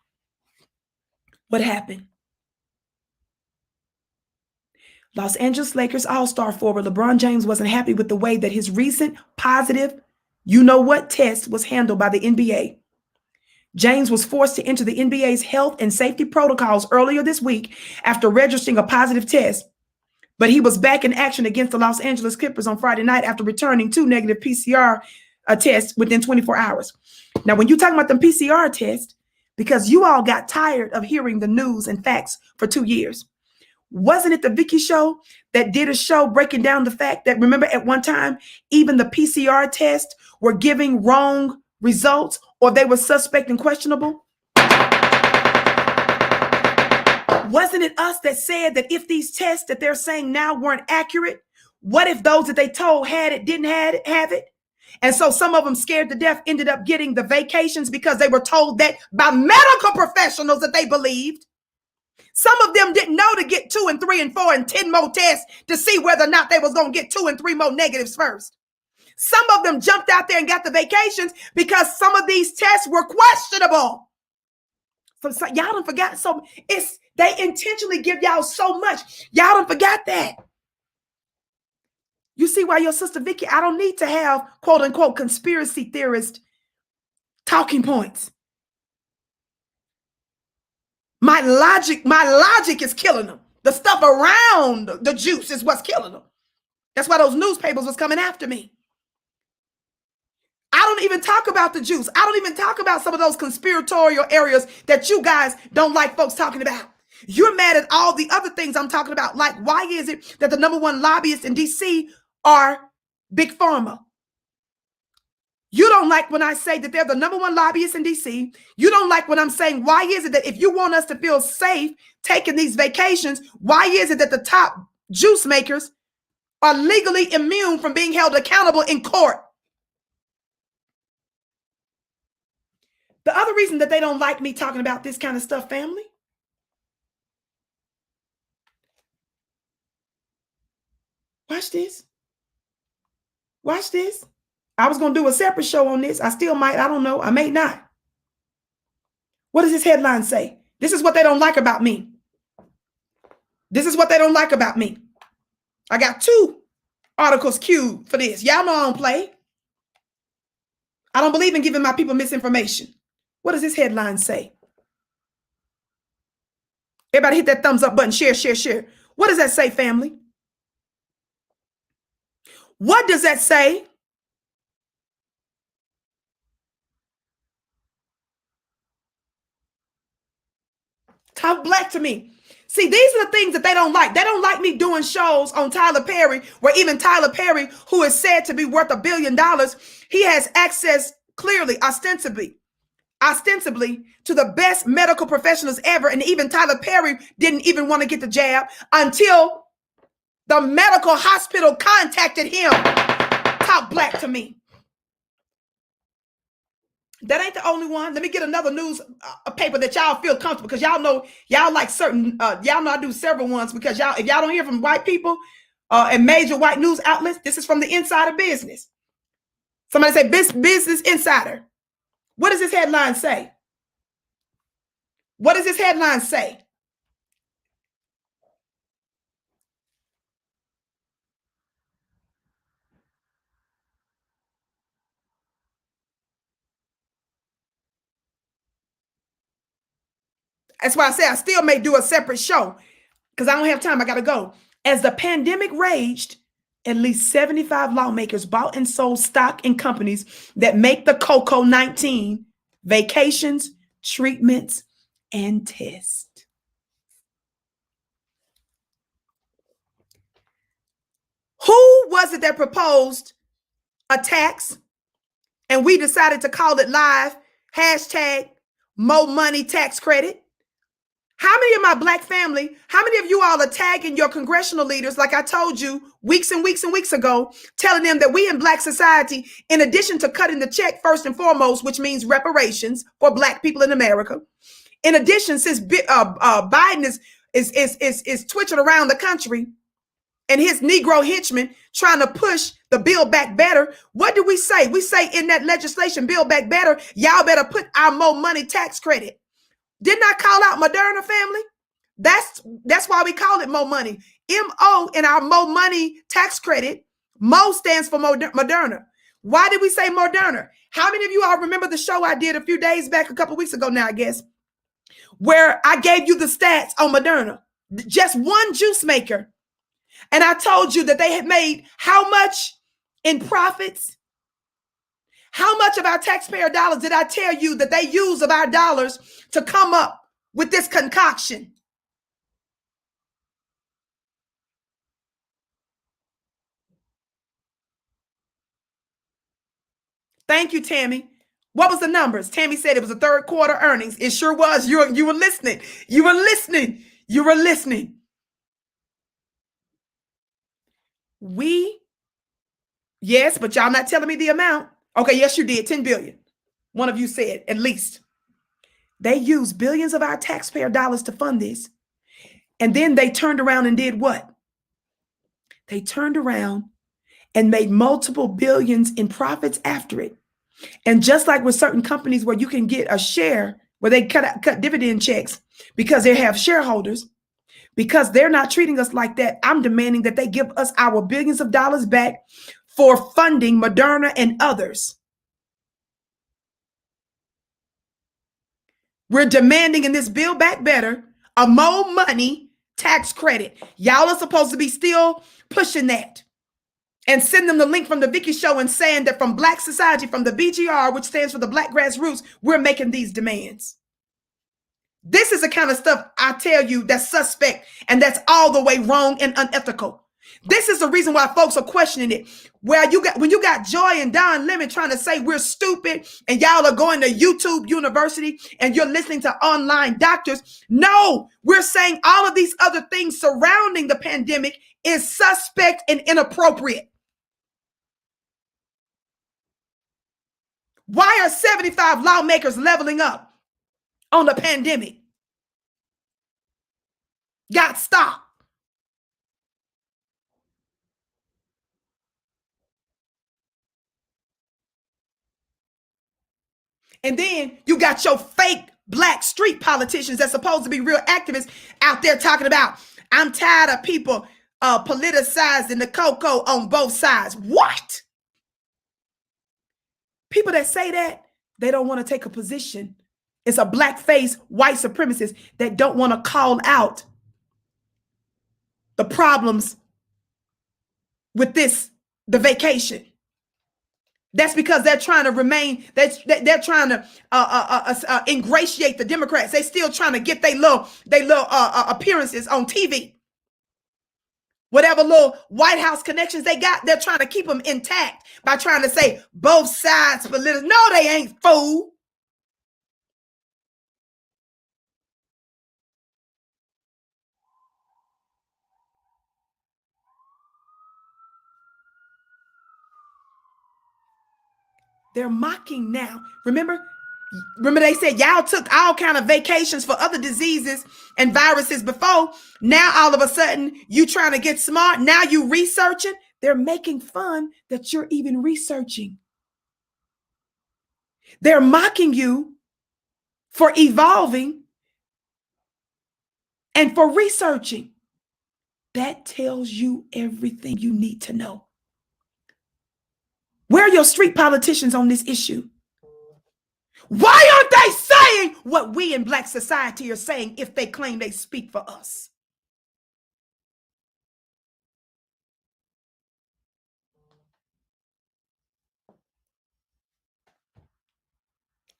what happened? Los Angeles Lakers all-star forward LeBron James wasn't happy with the way that his recent positive You know what test was handled by the NBA? James was forced to enter the NBA's health and safety protocols earlier this week after registering a positive test. But he was back in action against the Los Angeles Clippers on Friday night after returning 2 negative PCR tests within 24 hours. Now, when you talk about the PCR test, because you all got tired of hearing the news and facts for 2 years, wasn't it the Vicki show that did a show breaking down the fact that, remember, at one time, even the PCR test were giving wrong results, or they were suspect and questionable? Wasn't it us that said that if these tests that they're saying now weren't accurate, what if those that they told had it didn't have it? And so some of them, scared to death, ended up getting the vacations because they were told that by medical professionals that they believed. Some of them didn't know to get 2 and 3 and 4 and 10 more tests to see whether or not they was going to get 2 and 3 more negatives first. Some of them jumped out there and got the vacations because some of these tests were questionable. So y'all done forgot. So they intentionally give y'all so much. Y'all done forgot that. You see why your sister Vicki, I don't need to have quote unquote conspiracy theorist talking points. My logic is killing them. The stuff around the juice is what's killing them. That's why those newspapers was coming after me. I don't even talk about the juice. I don't even talk about some of those conspiratorial areas that you guys don't like folks talking about. You're mad at all the other things I'm talking about. Like, why is it that the #1 lobbyists in DC are Big Pharma? You don't like when I say that they're the #1 lobbyists in DC. You don't like when I'm saying, why is it that if you want us to feel safe taking these vacations, why is it that the top juice makers are legally immune from being held accountable in court? The other reason that they don't like me talking about this kind of stuff, family, watch this. Watch this. I was going to do a separate show on this. I still might. I don't know. I may not. What does this headline say? This is what they don't like about me. This is what they don't like about me. I got 2 articles queued for this. Y'all know I don't play. I don't believe in giving my people misinformation. What does this headline say? Everybody hit that thumbs up button. Share, share, share. What does that say, family? What does that say? Talk black to me. See, these are the things that they don't like. They don't like me doing shows on Tyler Perry, where even Tyler Perry, who is said to be worth $1 billion, he has access clearly, ostensibly to the best medical professionals ever. And even Tyler Perry didn't even want to get the jab until the medical hospital contacted him. Talk black to me. That ain't the only one. Let me get another news paper that y'all feel comfortable, because y'all know y'all like certain y'all know I do several ones, because if y'all don't hear from white people and major white news outlets, this is from the Insider Business. Somebody say Business Insider. What does this headline say? What does this headline say? That's why I say I still may do a separate show, because I don't have time. I got to go. As the pandemic raged, at least 75 lawmakers bought and sold stock in companies that make the COVID-19 vacations, treatments, and tests. Who was it that proposed a tax and we decided to call it live, hashtag Mo Money Tax Credit? How many of my black family, how many of you all are tagging your congressional leaders, like I told you weeks and weeks and weeks ago, telling them that we in black society, in addition to cutting the check first and foremost, which means reparations for black people in America, in addition, since Biden is twitching around the country and his Negro henchmen trying to push the Build Back Better, what do we say? We say in that legislation, Build Back Better, y'all better put our Mo Money Tax Credit. Didn't I call out Moderna, family? That's why we call it Mo Money. M-O in our Mo Money Tax Credit. Mo stands for Moderna. Why did we say Moderna? How many of you all remember the show I did a few days back, a couple weeks ago now, I guess, where I gave you the stats on Moderna? Just one juice maker. And I told you that they had made how much in profits? How much of our taxpayer dollars did I tell you that they use of our dollars to come up with this concoction? Thank you, Tammy. What was the numbers? Tammy said it was the third quarter earnings. It sure was. You were listening. You were listening. You were listening. Yes, but y'all not telling me the amount. Okay, yes, you did. 10 billion. One of you said at least. They used billions of our taxpayer dollars to fund this. And then they turned around and did what? They turned around and made multiple billions in profits after it. And just like with certain companies where you can get a share, where they cut dividend checks because they have shareholders, because they're not treating us like that, I'm demanding that they give us our billions of dollars back for funding Moderna and others. We're demanding in this Build Back Better a more money tax credit. Y'all are supposed to be still pushing that. And send them the link from the Vicki show and saying that from Black Society, from the BGR, which stands for the Black Grassroots, we're making these demands. This is the kind of stuff I tell you that's suspect and that's all the way wrong and unethical. This is the reason why folks are questioning it. When you got Joy and Don Lemon trying to say we're stupid and y'all are going to YouTube University and you're listening to online doctors. No, we're saying all of these other things surrounding the pandemic is suspect and inappropriate. Why are 75 lawmakers leveling up on the pandemic? Got stopped. And then you got your fake black street politicians that's supposed to be real activists out there talking about, I'm tired of people politicizing the cocoa on both sides. What? People that say that, they don't want to take a position. It's a blackface white supremacist that don't want to call out the problems with the vacation. That's because they're trying to remain, they're trying to ingratiate the Democrats. They still trying to get their little appearances on TV. Whatever little White House connections they got, they're trying to keep them intact by trying to say both sides political. No, they ain't, fool. They're mocking now. Remember they said y'all took all kind of vacations for other diseases and viruses before. Now all of a sudden you trying to get smart. Now you researching. They're making fun that you're even researching. They're mocking you for evolving and for researching. That tells you everything you need to know. Where are your street politicians on this issue? Why aren't they saying what we in Black society are saying if they claim they speak for us?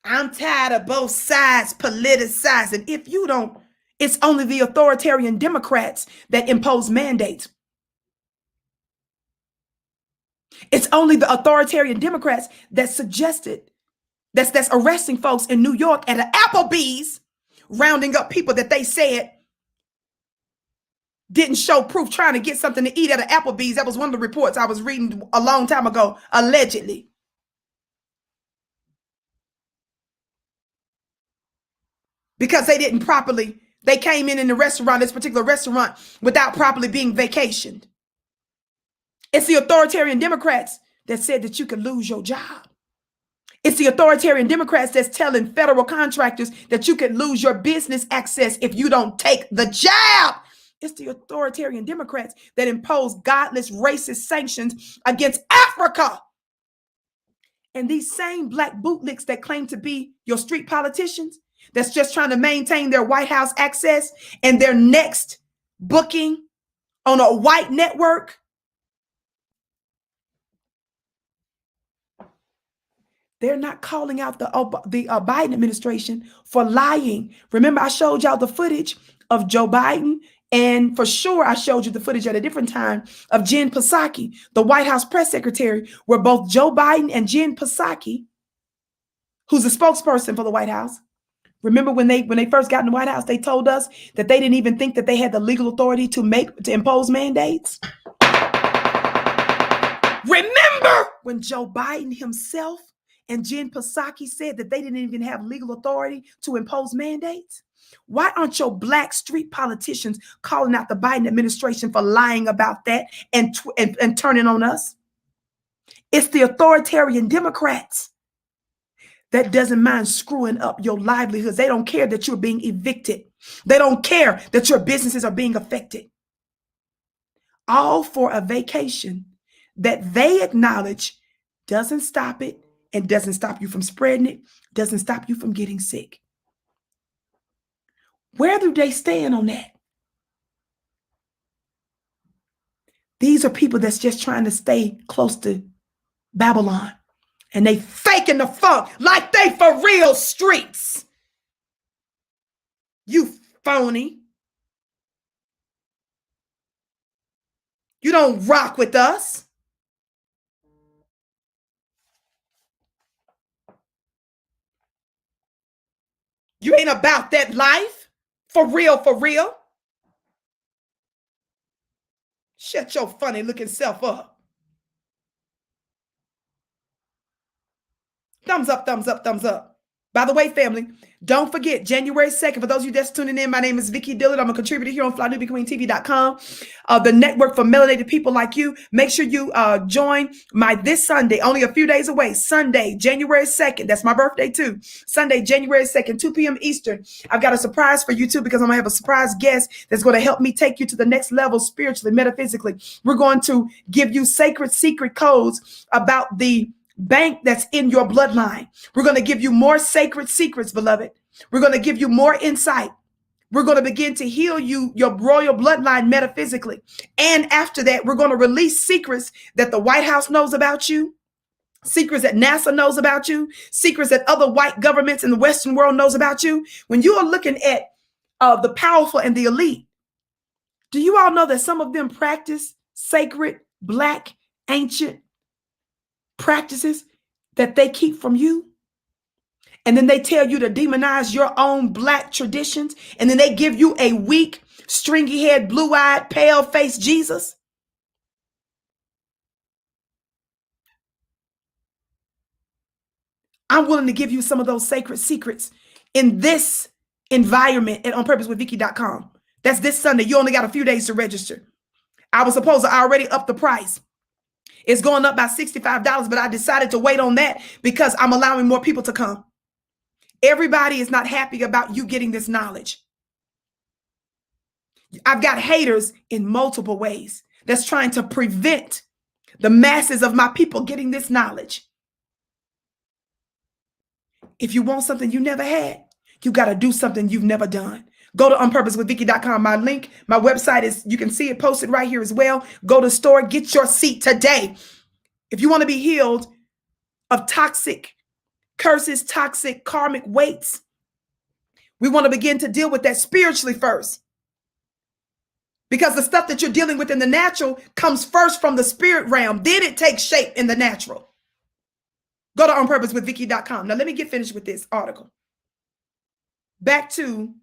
I'm tired of both sides politicizing. If you don't, it's only the authoritarian Democrats that impose mandates. It's only the authoritarian Democrats that suggested that's arresting folks in New York at an Applebee's, rounding up people that they said didn't show proof, trying to get something to eat at an Applebee's. That was one of the reports I was reading a long time ago, allegedly. Because they didn't properly, they came in the restaurant, this particular restaurant, without properly being vacationed. It's the authoritarian Democrats that said that you could lose your job. It's the authoritarian Democrats that's telling federal contractors that you can lose your business access if you don't take the job. It's the authoritarian Democrats that impose godless, racist sanctions against Africa. And these same black bootlicks that claim to be your street politicians, that's just trying to maintain their White House access and their next booking on a white network, they're not calling out the Biden administration for lying. Remember, I showed y'all the footage of Joe Biden, and for sure I showed you the footage at a different time of Jen Psaki, the White House press secretary, where both Joe Biden and Jen Psaki, who's a spokesperson for the White House, remember when they first got in the White House, they told us that they didn't even think that they had the legal authority to impose mandates. Remember when Joe Biden himself and Jen Psaki said that they didn't even have legal authority to impose mandates? Why aren't your black street politicians calling out the Biden administration for lying about that and turning on us? It's the authoritarian Democrats that doesn't mind screwing up your livelihoods. They don't care that you're being evicted. They don't care that your businesses are being affected. All for a vacation that they acknowledge doesn't stop it and doesn't stop you from spreading it, doesn't stop you from getting sick. Where do they stand on that? These are people that's just trying to stay close to Babylon. And they faking the funk like they for real streets. You phony. You don't rock with us. You ain't about that life. For real, for real. Shut your funny looking self up. Thumbs up, thumbs up, thumbs up. By the way, family, don't forget, January 2nd, for those of you that's tuning in, my name is Vicki Dillard. I'm a contributor here on FlyNewbieQueenTV.com, the network for melanated people like you. Make sure you join my this Sunday, only a few days away, Sunday, January 2nd. That's my birthday too. Sunday, January 2nd, 2 p.m. Eastern. I've got a surprise for you too, because I'm going to have a surprise guest that's going to help me take you to the next level spiritually, metaphysically. We're going to give you sacred secret codes about the bank that's in your bloodline. We're going to give you more sacred secrets, beloved. We're going to give you more insight. We're going to begin to heal you, your royal bloodline metaphysically. And after that, we're going to release secrets that the White House knows about you, secrets that NASA knows about you, secrets that other white governments in the Western world knows about you. When you are looking at the powerful and the elite, do you all know that some of them practice sacred, black, ancient practices that they keep from you? And then they tell you to demonize your own black traditions. And then they give you a weak, stringy head, blue-eyed, pale-faced Jesus. I'm willing to give you some of those sacred secrets in this environment at onpurposewithvicky.com. That's this Sunday. You only got a few days to register. I was supposed to already up the price. It's going up by $65, but I decided to wait on that because I'm allowing more people to come. Everybody is not happy about you getting this knowledge. I've got haters in multiple ways that's trying to prevent the masses of my people getting this knowledge. If you want something you never had, you got to do something you've never done. Go to onpurposewithvicky.com. My link, my website is, you can see it posted right here as well. Go to the store, get your seat today. If you want to be healed of toxic curses, toxic karmic weights, we want to begin to deal with that spiritually first. Because the stuff that you're dealing with in the natural comes first from the spirit realm. Then it takes shape in the natural. Go to onpurposewithvicky.com. Now let me get finished with this article. Back to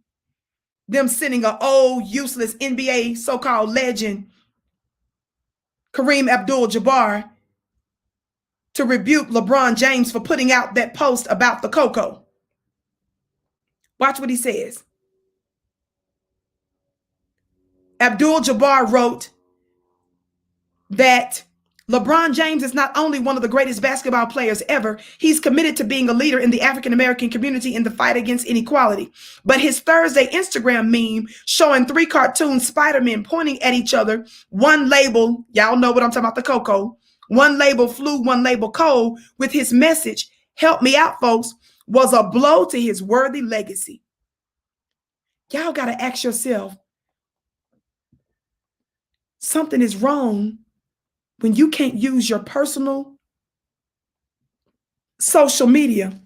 them sending an old, useless NBA so-called legend, Kareem Abdul-Jabbar, to rebuke LeBron James for putting out that post about the cocoa. Watch what he says. Abdul-Jabbar wrote that LeBron James is not only one of the greatest basketball players ever, he's committed to being a leader in the African-American community in the fight against inequality. But his Thursday Instagram meme showing 3 cartoon Spider-Men pointing at each other, one labeled, y'all know what I'm talking about, the cocoa, one label flu, one label cold, with his message, "Help me out, folks," was a blow to his worthy legacy. Y'all got to ask yourself, something is wrong when you can't use your personal social media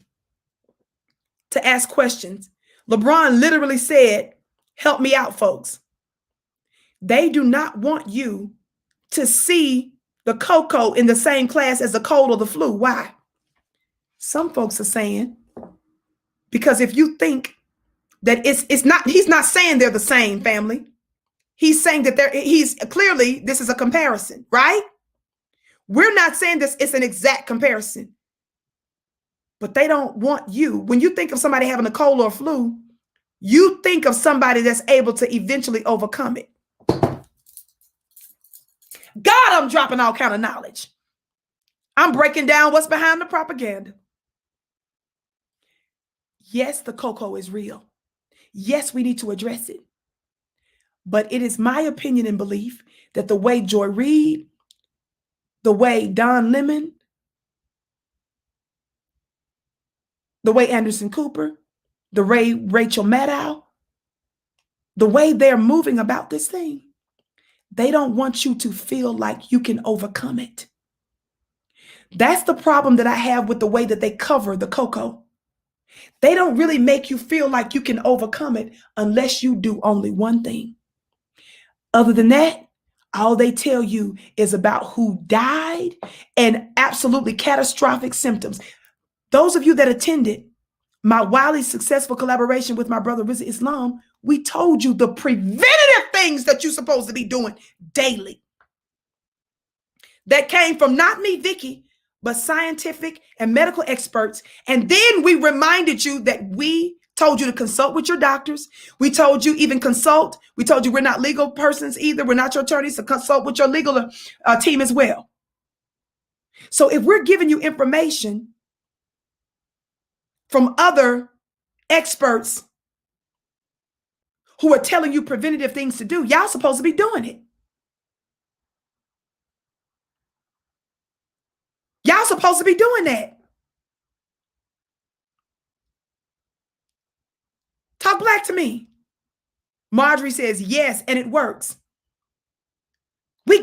to ask questions. LeBron literally said, "Help me out, folks." They do not want you to see the cocoa in the same class as the cold or the flu. Why? Some folks are saying, because if you think that it's not, he's not saying they're the same, family. He's saying that he's clearly, this is a comparison, right? We're not saying this, it's an exact comparison. But they don't want you, when you think of somebody having a cold or a flu, you think of somebody that's able to eventually overcome it. God, I'm dropping all kind of knowledge. I'm breaking down what's behind the propaganda. Yes, the cocoa is real. Yes, we need to address it. But it is my opinion and belief that the way Joy Reid, the way Don Lemon, the way Anderson Cooper, the way Rachel Maddow, the way they're moving about this thing, they don't want you to feel like you can overcome it. That's the problem that I have with the way that they cover the cocoa. They don't really make you feel like you can overcome it unless you do only one thing. Other than that, all they tell you is about who died and absolutely catastrophic symptoms. Those of you that attended my wildly successful collaboration with my brother Rizzi Islam, we told you the preventative things that you're supposed to be doing daily. That came from not me, Vicki, but scientific and medical experts. And then we reminded you that we told you to consult with your doctors. We told you even consult. We told you we're not legal persons either. We're not your attorneys, so consult with your legal team as well. So if we're giving you information from other experts who are telling you preventative things to do, y'all supposed to be doing it. Y'all supposed to be doing that. Talk black to me. Marjorie says, yes, and it works. We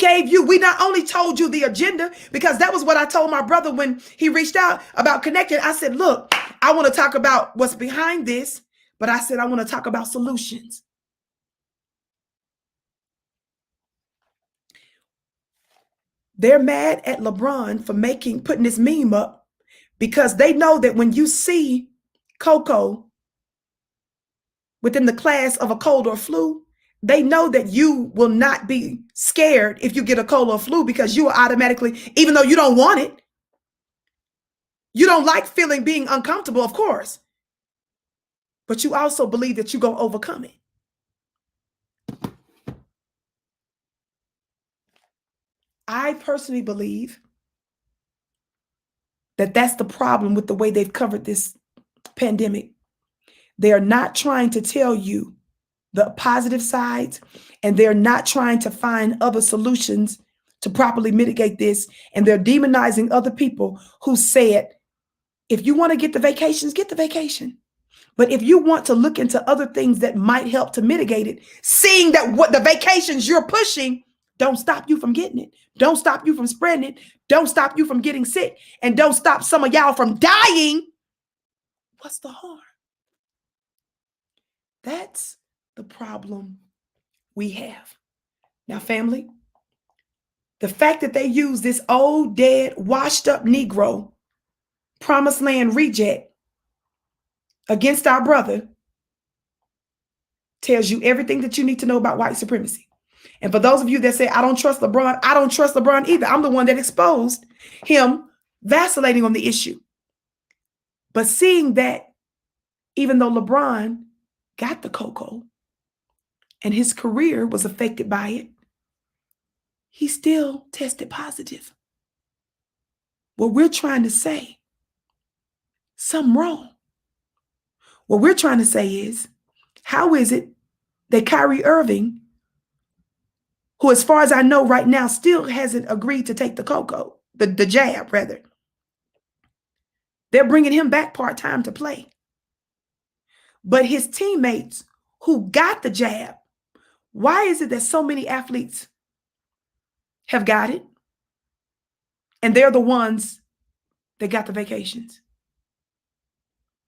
not only told you the agenda, because that was what I told my brother when he reached out about connecting. I said, look, I want to talk about what's behind this, but I said, I want to talk about solutions. They're mad at LeBron for putting this meme up because they know that when you see cocoa within the class of a cold or flu, they know that you will not be scared if you get a cold or flu because you will automatically, even though you don't want it, you don't like being uncomfortable, of course, but you also believe that you're going to overcome it. I personally believe that that's the problem with the way they've covered this pandemic. They are not trying to tell you the positive sides, and they're not trying to find other solutions to properly mitigate this. And they're demonizing other people who said, if you want to get the vacations, get the vacation. But if you want to look into other things that might help to mitigate it, seeing that what the vacations you're pushing don't stop you from getting it, don't stop you from spreading it, don't stop you from getting sick, and don't stop some of y'all from dying, what's the harm? That's the problem we have. Now, family, the fact that they use this old, dead, washed up Negro, promised land reject against our brother tells you everything that you need to know about white supremacy. And for those of you that say, I don't trust LeBron, I don't trust LeBron either. I'm the one that exposed him vacillating on the issue. But seeing that even though LeBron got the cocoa and his career was affected by it, he still tested positive. What we're trying to say, something wrong. What we're trying to say is, how is it that Kyrie Irving, who as far as I know right now still hasn't agreed to take the cocoa, the jab rather. They're bringing him back part-time to play. But his teammates who got the jab, why is it that so many athletes have got it? And they're the ones that got the vacations.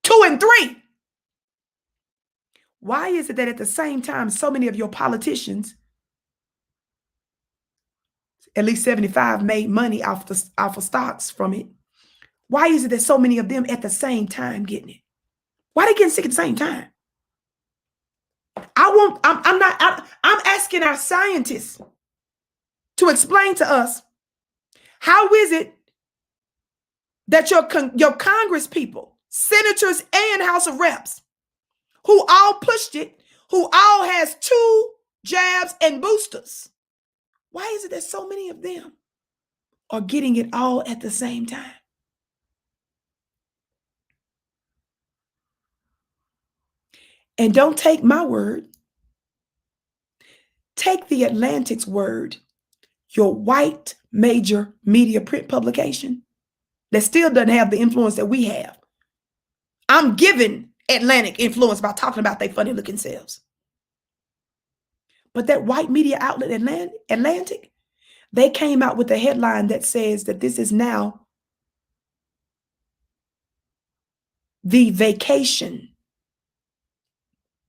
2 and 3. Why is it that at the same time, so many of your politicians, at least 75, made money off of stocks from it? Why is it that so many of them at the same time getting it? Why are they getting sick at the same time? I'm asking our scientists to explain to us, how is it that your Congress people, senators and House of Reps, who all pushed it, who all has 2 jabs and boosters, why is it that so many of them are getting it all at the same time? And don't take my word. Take the Atlantic's word, your white major media print publication that still doesn't have the influence that we have. I'm giving Atlantic influence by talking about their funny looking selves. But that white media outlet, Atlantic, they came out with a headline that says that this is now the vacation,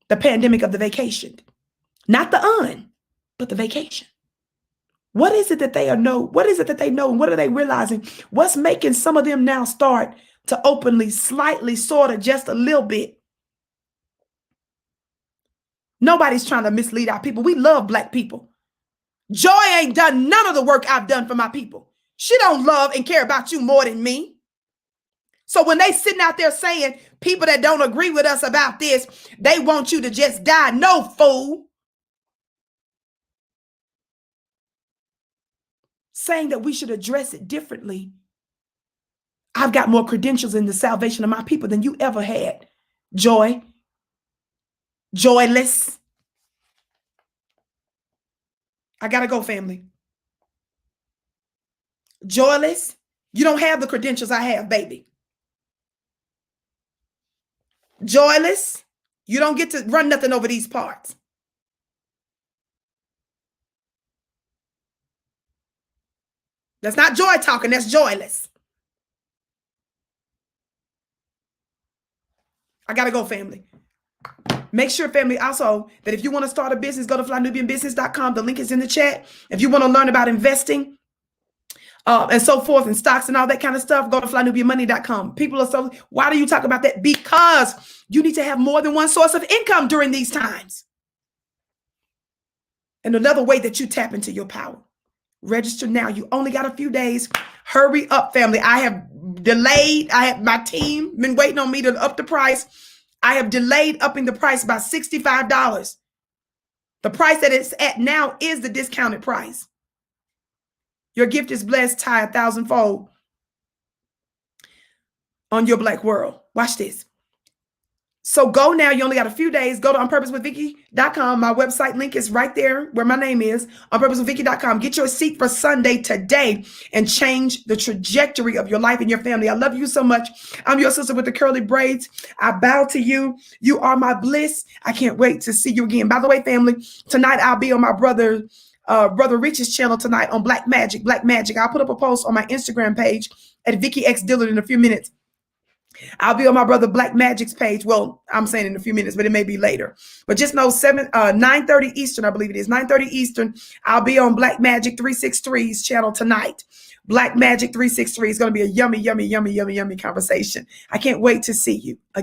the pandemic of the vacation, not the but the vacation. What is it that they know? What is it that they know? And what are they realizing? What's making some of them now start to openly, slightly, sort of, just a little bit? Nobody's trying to mislead our people. We love Black people. Joy ain't done none of the work I've done for my people. She don't love and care about you more than me. So when they sitting out there saying people that don't agree with us about this, they want you to just die. No, fool. Saying that we should address it differently. I've got more credentials in the salvation of my people than you ever had. Joy. Joyless. I gotta go, family. Joyless. You don't have the credentials I have, baby. Joyless. You don't get to run nothing over these parts. That's not joy talking, that's joyless. I gotta go, family. Make sure, family, also that if you want to start a business, go to flynubianbusiness.com. The link is in the chat. If you want to learn about investing and so forth, and stocks and all that kind of stuff, go to flynubianmoney.com. People are so, why do you talk about that? Because you need to have more than one source of income during these times. And another way that you tap into your power. Register now. You only got a few days. Hurry up, family. I have delayed. My team been waiting on me to up the price. I have delayed upping the price by $65. The price that it's at now is the discounted price. Your gift is blessed, tie 1,000-fold on your Black world. Watch this. So go now. You only got a few days. Go to onpurposewithvicki.com. My website link is right there where my name is, onpurposewithvicki.com. Get your seat for Sunday today and change the trajectory of your life and your family. I love you so much. I'm your sister with the curly braids. I bow to you. You are my bliss. I can't wait to see you again. By the way, family, tonight I'll be on my brother Rich's channel tonight on Black Magic. I'll put up a post on my Instagram page at Vicki X Dillard in a few minutes. I'll be on my brother Black Magic's page. Well, I'm saying in a few minutes, but it may be later. But just know 9:30 Eastern, I believe it is 9:30 Eastern. I'll be on Black Magic 363's channel tonight. Black Magic 363 is going to be a yummy, yummy, yummy, yummy, yummy conversation. I can't wait to see you again.